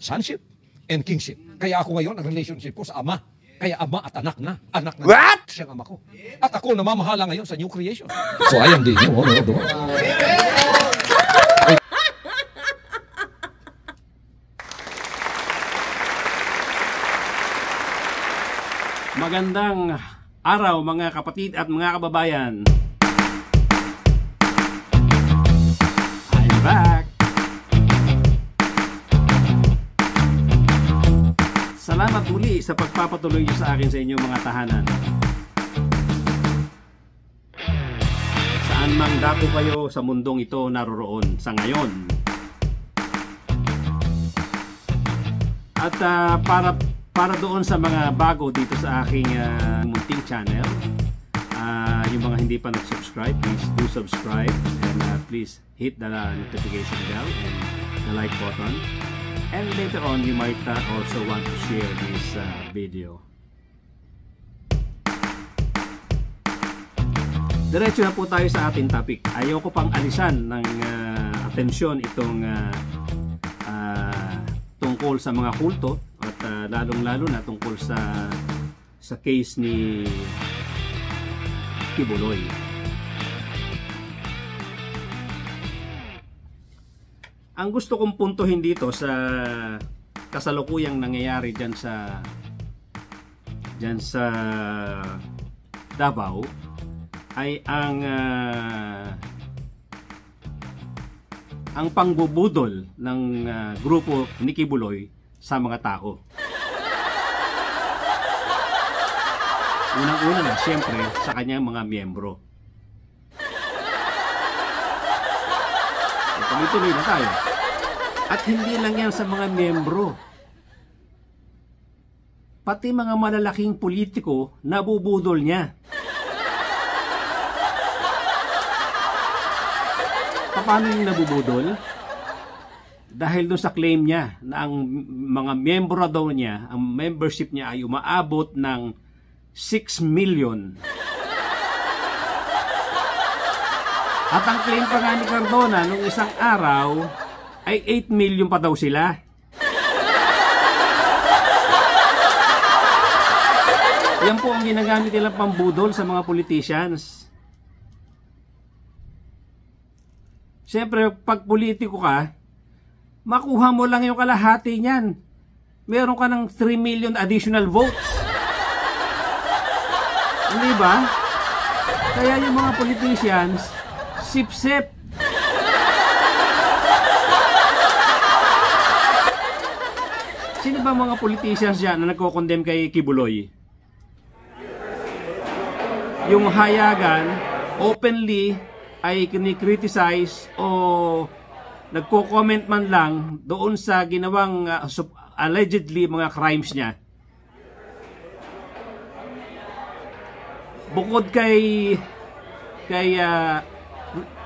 sonship and kingship. Kaya ako ngayon, ang relationship ko sa Ama. Kaya Ama at anak na. Anak na. What? Siyang Ama ko. At ako namamahala ngayon sa new creation. So I am the new owner of the world. Magandang araw mga kapatid at mga kababayan. I'm back. Salamat muli sa pagpapatuloy niyo sa akin sa inyong mga tahanan. Saan mang dako kayo sa mundong ito naroroon sa ngayon. At para doon sa mga bago dito sa aking munting channel, yung mga hindi pa nag-subscribe, please do subscribe and please hit the notification bell and the like button. And later on, you might also want to share this video. Diretso na po tayo sa ating topic. Ayoko pang alisan ng atensyon itong tungkol sa mga kulto at lalong-lalo na tungkol sa case ni Kibuloy. Ang gusto kong puntuhin dito sa kasalukuyang nangyayari diyan sa Davao ay ang pangbubudol ng grupo ni Kibuloy sa mga tao. Unang-una na siyempre sa kanyang mga miyembro. Tuloy-tuloy na tayo. At hindi lang yan sa mga miyembro. Pati mga malalaking politiko nabubudol niya. Paano yung nabubudol? Dahil doon sa claim niya na ang mga miyembro daw niya, ang membership niya ay umaabot ng 6 million. At ang claim pa nga ni Cardona nung isang araw ay 8 million pa daw sila. Yan po ang ginagamit nilang pambudol sa mga politicians. Siyempre, pag politiko ka, makuha mo lang yung kalahati niyan. Meron ka ng 3 million additional votes. Hindi ba? Kaya yung mga politicians, sip-sip. Sino ba mga politicians dyan na nagko-condemn kay Kibuloy? Yung hayagan, openly, ay kini-criticize o nagko-comment man lang doon sa ginawang allegedly mga crimes niya. Bukod kay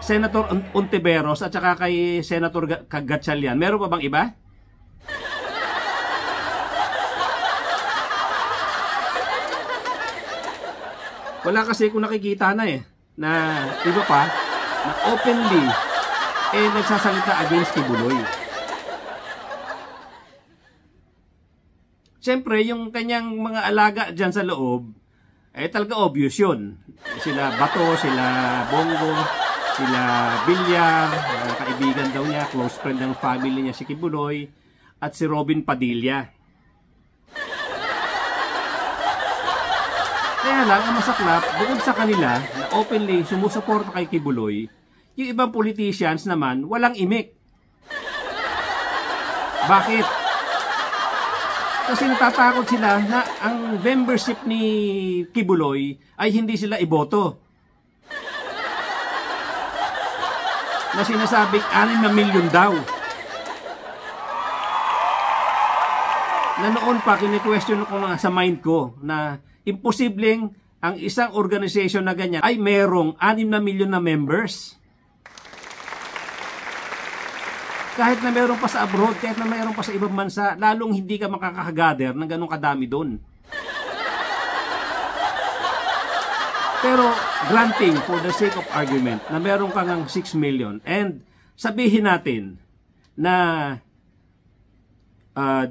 Senator Ontiveros at saka kay Senator Gatchalian, meron pa bang iba? Wala kasi kung nakikita na na iba pa na openly nagsasalita against Kibuloy. Siyempre, yung kanyang mga alaga dyan sa loob, talaga obvious yun. Sila Bato, sila Bongo, sila Villar, kaibigan daw niya, close friend ng family niya si Kibuloy, at si Robin Padilla. Kaya lang, ang masaklap, bukod sa kanila na openly sumusuporta kay Kibuloy, yung ibang politicians naman walang imik. Bakit? Kasi natatakot sila na ang membership ni Kibuloy ay hindi sila iboto. Na sinasabing 6 na milyon daw. Na noon pa kini-question ko nga sa mind ko na imposibleng ang isang organization na ganyan ay merong 6 na milyon na members. Kahit na meron pa sa abroad, kahit na meron pa sa ibang bansa, lalong hindi ka makakagather ng ganong kadami doon. Pero granting for the sake of argument na meron kang 6 million and sabihin natin na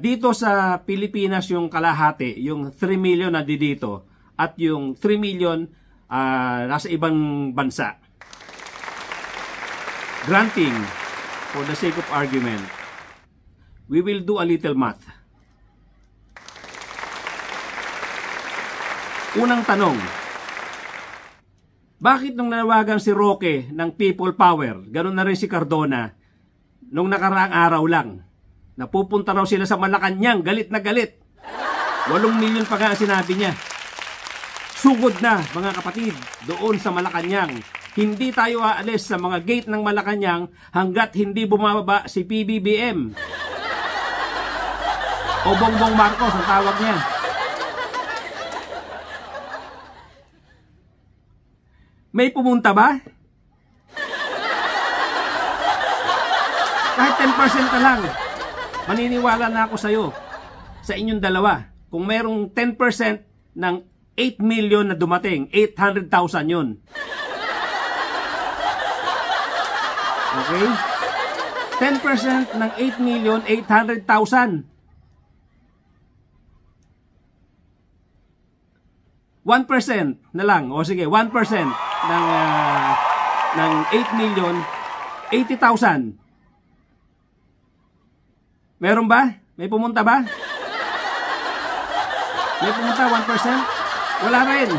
Dito sa Pilipinas yung kalahati, yung 3 million na dito at yung 3 million nasa ibang bansa. Granting, for the sake of argument, we will do a little math. Unang tanong, bakit nung nanawagan si Roque ng People Power, ganun na rin si Cardona, nung nakaraang araw lang, napupunta raw sila sa Malacanang, galit na galit. 8 milyon pa nga ang sinabi niya. Sugod na, mga kapatid, doon sa Malacanang. Hindi tayo aalis sa mga gate ng Malacanang hanggat hindi bumababa si PBBM. O Bongbong Marcos ang tawag niya. May pumunta ba? Kahit 10% na lang. Maniniwala na ako sa'yo, sa inyong dalawa. Kung merong 10% ng 8 million na dumating, 800,000 yun. Okay? 10% ng 8 million, 800,000. 1% na lang. O sige, 1% ng 8 million, 80,000. Meron ba? May pumunta ba? May pumunta 1%? Wala rin.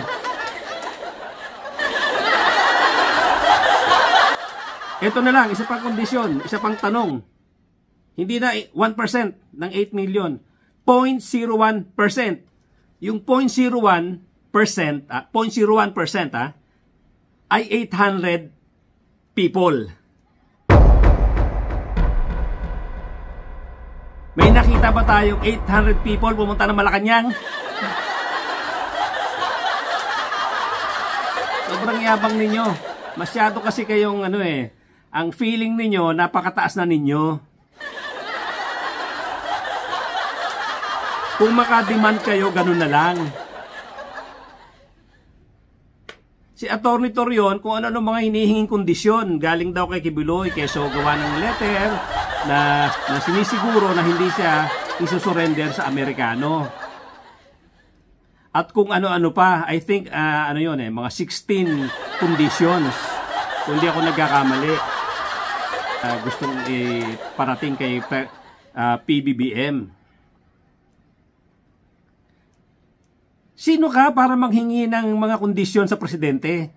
Ito na lang, isa pang kondisyon, isa pang tanong. Hindi na 1% ng 8 million. 0.01%. Yung 0.01% ay 800 people. May nakita ba tayong 800 people pumunta ng Malacanang? Sobrang yabang ninyo. Masyado kasi kayong ang feeling ninyo napakataas na ninyo. Kung makademand kayo, ganun na lang. Si Atty. Torion, kung ano mga hinihinging kondisyon, galing daw kay Kibuloy, keso gawa ng letter na sinisiguro na hindi siya isusurrender sa Amerikano. At kung ano-ano pa, I think mga 16 conditions, kung hindi ako nagkakamali, gustong iparating kay PBBM. Sino ka para manghingi ng mga kondisyon sa presidente?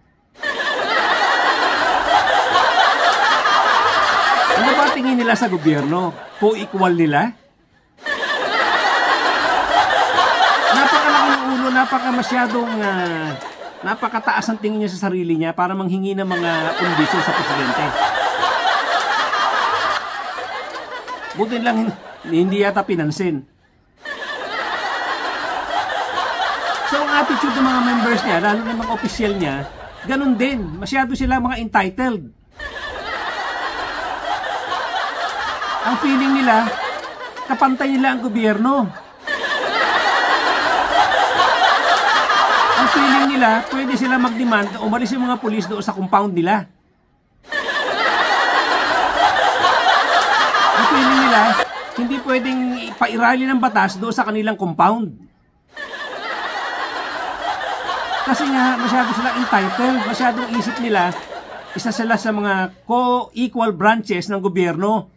Ano ba tingin nila sa gobyerno? Co-equal nila? Napakalaki ng ulo, napakataas ang tingin niya sa sarili niya para manghingi ng mga kondisyon sa presidente. Buti lang hindi yata pinansin. So ang attitude ng mga members niya, lalo ng mga opisyal niya, ganun din. Masyado sila mga entitled. Ang feeling nila, kapantay nila ang gobyerno. Ang feeling nila, pwede sila mag-demand na umalis yung mga pulis doon sa compound nila. Ang feeling nila, hindi pwedeng pairali ng batas doon sa kanilang compound. Kasi nga, masyado silang entitled, masyadong isip nila, isa sila sa mga co-equal branches ng gobyerno.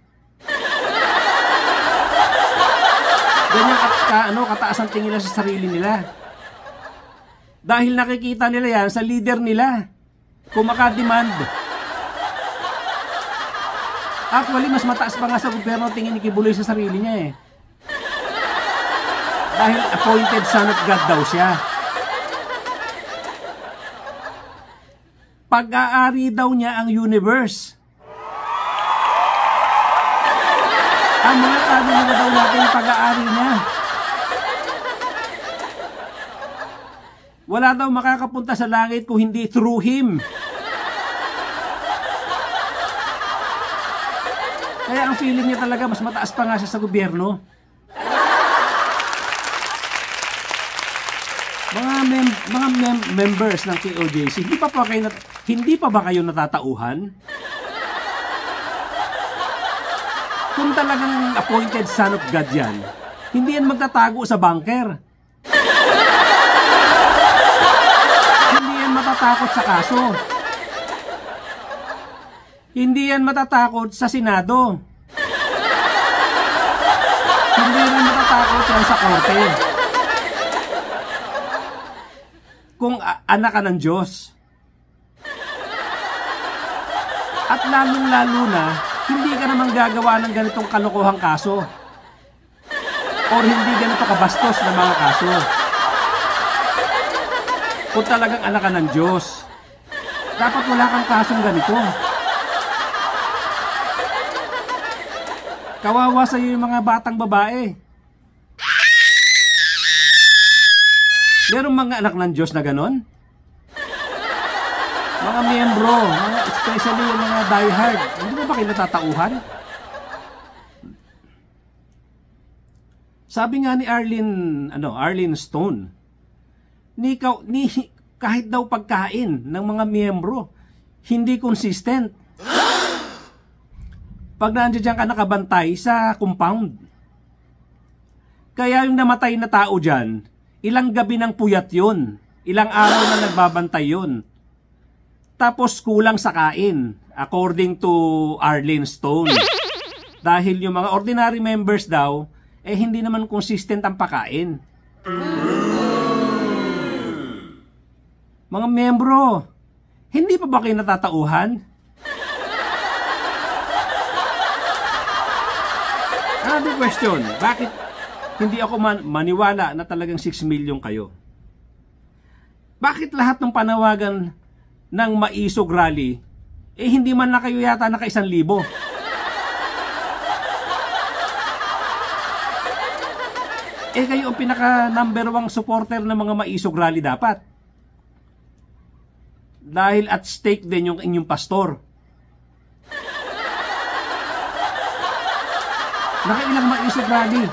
Ganyan kataas ang tingin nila sa sarili nila. Dahil nakikita nila yan sa leader nila, kung makademand. Actually, mas mataas pa nga sa gobyerno tingin ni Kibuloy sa sarili niya eh. Dahil appointed son of God daw siya. Pag-aari daw niya ang universe. Ang mga kaluluwa daw natin pag-aari niya. Wala daw makakapunta sa langit kung hindi through him. Kaya ang feeling niya talaga mas mataas pa nga siya sa gobyerno. Mga members ng KOJC, hindi pa ba kayo natatauhan? Kung talagang appointed son of God yan, hindi yan magtatago sa bunker. Hindi yan matatakot sa kaso. Hindi yan matatakot sa Senado. Hindi yan matatakot yan sa korte. Kung anak ka ng Diyos. At lalong-lalo na, hindi ka naman gagawa ng ganitong kalokohang kaso. Or hindi ganito kabastos na mga kaso. Kung talagang anak ka ng Diyos, dapat wala kang kasong ganito. Kawawa sa iyo yung mga batang babae. Merong mga anak ng Diyos na ganon? Mga miyembro, especially yung mga diehard, hindi mo ba kayo natatauhan? Sabi nga ni Arlene Stone, kahit daw pagkain ng mga miyembro, hindi consistent. Pag nandiyan ka nakabantay sa compound. Kaya yung namatay na tao dyan, ilang gabi ng puyat yun. Ilang araw na nagbabantay yun. Tapos kulang sa kain, according to Arlene Stone. Dahil yung mga ordinary members daw, hindi naman consistent ang pagkain. Mga membro, hindi pa ba kayo natatauhan? Another question, bakit hindi ako maniwala na talagang 6 million kayo? Bakit lahat ng panawagan ng Maisog Rally, hindi man na kayo yata naka 1,000? Kayo ang pinaka number 1 supporter ng mga Maisog Rally dapat. Dahil at stake din yung inyong pastor. Nakailang Maisog Rally,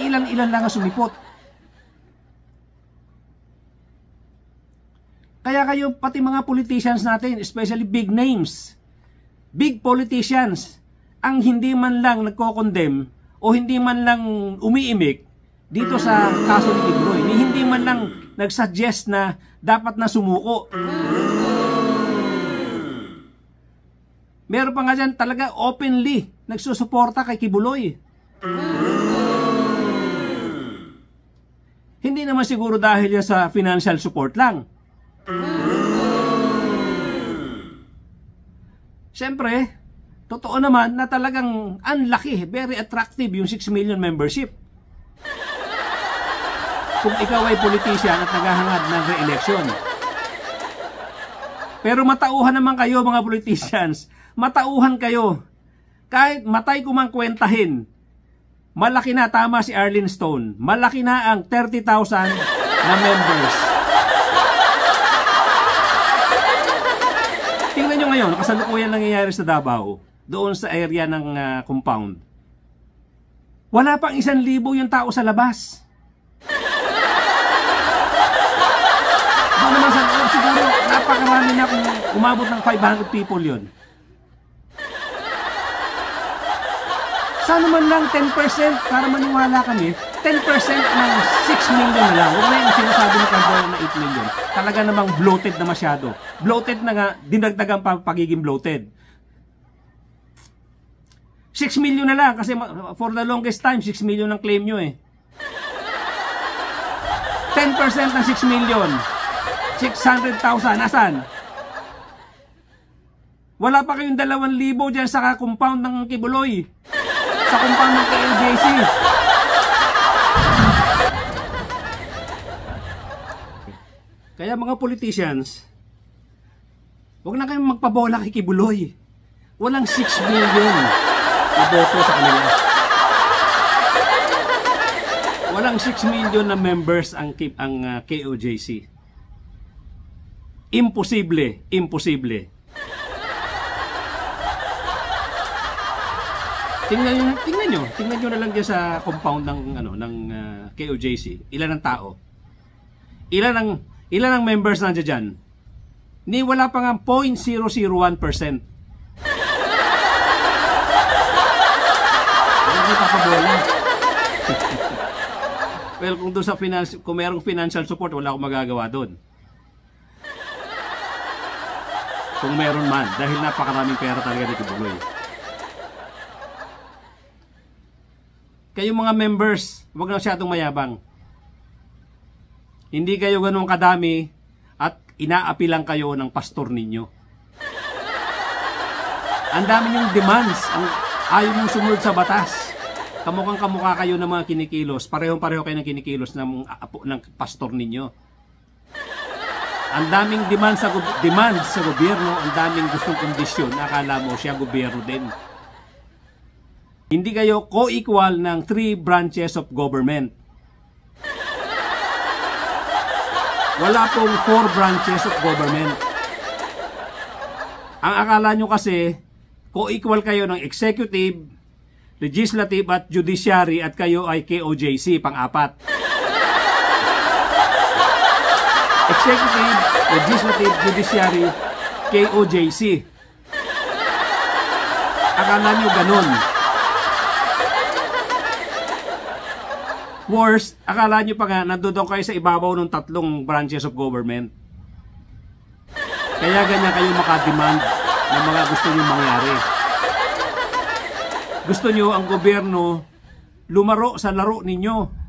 ilan lang ang sumipot. Kaya kayo, pati mga politicians natin, especially big names, big politicians, ang hindi man lang nagko-condemn o hindi man lang umiimik dito sa kaso ni Kibloy, hindi man lang nagsuggest na dapat na sumuko. Meron pa nga dyan talaga openly nagsusuporta kay Kibuloy. Hindi naman siguro dahil yan sa financial support lang. Siyempre, totoo naman na talagang unlaki, very attractive yung 6 million membership. Kung ikaw ay politician at naghahangad ng re-election. Pero matauhan naman kayo mga politicians. Matauhan kayo. Kahit matay ko mang kwentahin, malaki na, tama si Arlene Stone, malaki na ang 30,000 na members. Tingnan nyo ngayon, kasalukuyan nangyayari sa Davao, doon sa area ng compound. Wala pang 1,000 yung tao sa labas. Doon naman sa loob, siguro napakarami na kung umabot ng 500 people yon. Sana man lang 10% para maniwala kami, 10% ng 6 million na lang. Huwag na yung sinasabi ng Cardona na 8 million. Talaga namang bloated na masyado. Bloated na nga, dinagdagan pa pagiging bloated. 6 million na lang kasi for the longest time, 6 million ang claim nyo eh. 10% ng 6 million. 600,000. Nasaan? Wala pa kayong 2,000 dyan sa compound ng Kibuloy. Sa compound ng KLJC. Kaya mga politicians, huwag na kayong magpabola kay Kibuloy. Walang 6 million na boto sa kanila. Walang 6 million na members ang KOJC. Imposible, imposible. Tingnan nyo na lang diyan sa compound ng KOJC. Ilan ang tao? Ilan ang members nandiyan diyan? Ni wala pa nga 0.001%. ipapabola. Well, kung doon sa kung merong financial support, wala akong magagawa doon. Kung meron man, dahil napakaraming pera talaga ni Kibuloy. Kayong mga members, huwag na masyadong mayabang. Hindi kayo ganun kadami at inaapi lang kayo ng pastor ninyo. Ang dami niyong demands, ayaw mong sumunod sa batas. Kamukhang kamukha kayo ng mga kinikilos, parehong-pareho kayo ng kinikilos ng pastor ninyo. Ang daming demands sa gobyerno, ang daming gustong kondisyon, akala mo siya gobyerno din. Hindi kayo co-equal ng 3 branches of government. Wala pong 4 branches of government. Ang akala nyo kasi, co-equal kayo ng executive, legislative at judiciary at kayo ay KOJC, pang-apat. Executive, legislative, judiciary, KOJC. Akala nyo ganun. Worst, akala nyo pa nga, nandoon kayo sa ibabaw ng 3 branches of government. Kaya ganyan kayo makademand ng mga gusto nyo mangyari. Gusto nyo ang gobyerno lumaro sa laro ninyo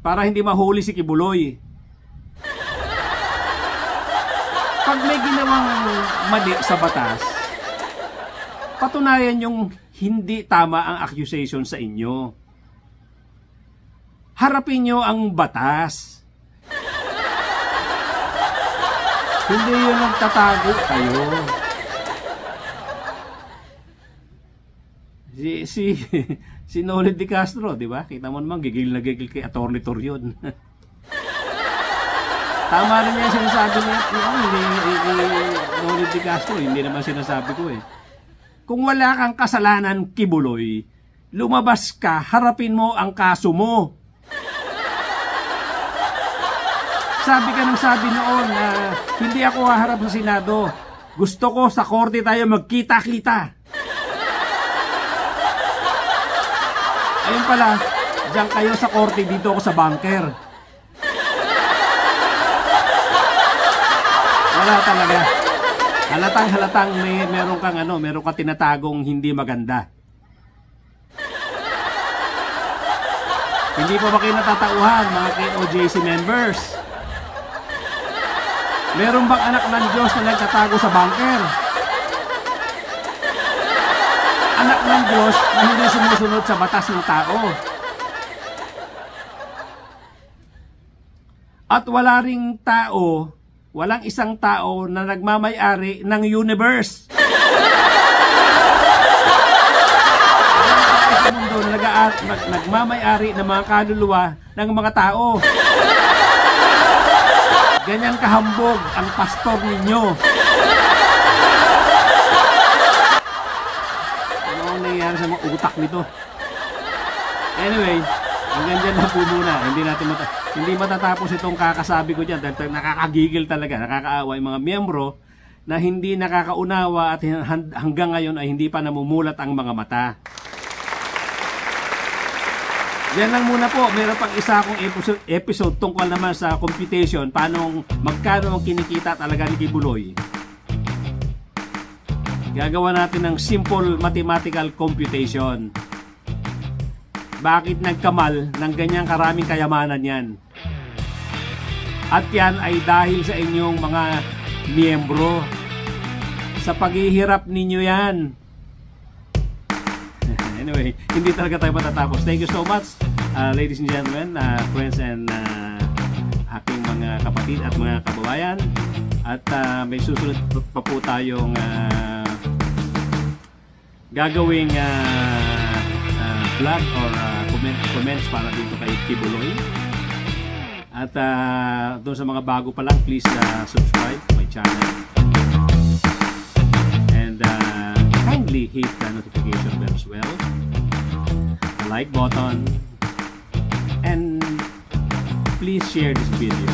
para hindi mahuli si Kibuloy. Pag may ginawang mali sa batas, patunayan yung hindi tama ang accusation sa inyo. Harapin nyo ang batas. Hindi yun nagtatago kayo. Si Nolid De Castro, di ba? Kita mo naman, gigil na gigil kay Atty. Torion. Tama rin yan sinasabi niya. Hindi Nolid De Castro, hindi naman sinasabi ko eh. Kung wala kang kasalanan, Kibuloy, lumabas ka, harapin mo ang kaso mo. Sabi ka ng sabi noon na hindi ako haharap sa Senado. Gusto ko sa korte tayo magkita-kita. Ayun pala, diyan kayo sa korte, dito ako sa bunker. Wala talaga. Halatang meron kang tinatagong hindi maganda. Hindi pa ba kayo natatauhan, mga KOJC members? Meron bang anak ng Diyos na nagtatago sa bunker? Anak ng Diyos na hindi sumusunod sa batas ng tao. At wala ring tao, walang isang tao na nagmamay-ari ng universe. Walang sa mundo na nagmamay-ari ng mga kaluluwa ng mga tao. Ganyan kahambog ang pastor ninyo. Ano ang nangyayari sa mga utak nito? Anyway, hanggang dyan na po muna. Hindi matatapos itong kakasabi ko dyan. Nakakagigil talaga, nakakaawa yung mga miyembro na hindi nakakaunawa at hanggang ngayon ay hindi pa namumulat ang mga mata. Yan lang muna po. Meron pang isa akong episode tungkol naman sa computation. Magkano ang kinikita talaga ni Kibuloy. Gagawa natin ng simple mathematical computation. Bakit nagkamal ng ganyang karaming kayamanan yan? At yan ay dahil sa inyong mga miyembro. Sa paghihirap ninyo yan. Anyway, hindi talaga tayo matatapos. Thank you so much, ladies and gentlemen, friends and aking mga kapatid at mga kababayan. At may susunod pa po tayong gagawing vlog or comments para dito kay Kibuloy. At doon sa mga bago pa lang, please subscribe to my channel. And kindly hit the notification bell as well, the like button, and please share this video.